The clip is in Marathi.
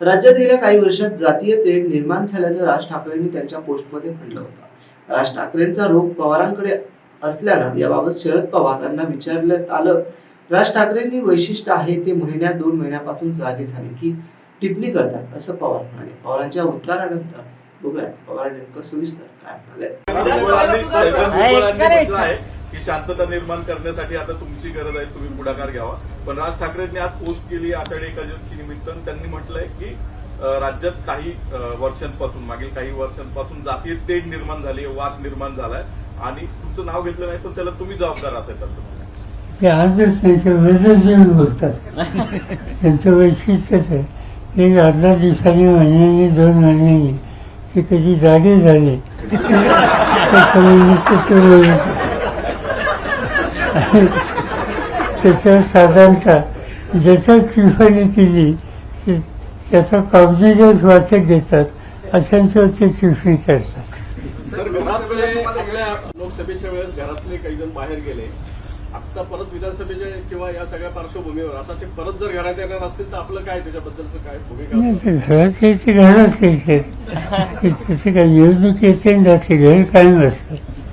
राज्यात गेल्या काही वर्षात जातीय तेढ निर्माण झाल्याचं राज ठाकरेंनी त्यांच्या पोस्टमध्ये म्हटलं होतं। राज ठाकरेंचा रोख पवारांकडे असल्यानं याबाबत शरद पवारांना विचारण्यात आलं। राज ठाकरेंनी वैशिष्ट्य आहे ते महिन्यात 2 महिन्यापासून जागे झाले की टिप्पणी करतात असं पवार म्हणाले। पवारांच्या उत्तरानंतर बघूयात पवार नेमकं सविस्तर काय म्हणाले। की शांतता निर्माण करण्यासाठी आता तुमची गरज आहे, तुम्ही पुढाकार घ्यावा। पण राज ठाकरेंनी आज पोस्ट केली आषाढी एकादशी निमित्त, त्यांनी म्हटलंय की राज्यात काही वर्षांपासून मागील काही वर्षांपासून जातीय तेढ निर्माण झाली, वाद निर्माण झालाय आणि तुमचं नाव घेतलं नाही पण त्याला तुम्ही जबाबदार असाल त्यांचं म्हणणं आहे। आजच त्यांच्या विरोधात बोलतात, त्यांचं वैशिष्ट्यच आहे ते 18 दिवसांनी, महिन्यांनी, 2 महिन्यांनी ते कधी जागे झाले त्याच्यावर साधारणतः ज्याच्या टिफानी केली त्याचा कागदीचंच वाचक देतात, अशांच्यावर ते टिफिन करतात। लोकसभेच्या वेळेस घरातले काही जण बाहेर गेले, आता परत विधानसभेच्या किंवा या सगळ्या पार्श्वभूमीवर आता ते परत जर घरात येणार असतील तर आपलं काय, त्याच्याबद्दलचं काय भूमिका? घरात यायचे, घरात यायचे, त्याचे काय निवडणूक येते ना, ते घर कायम असतात।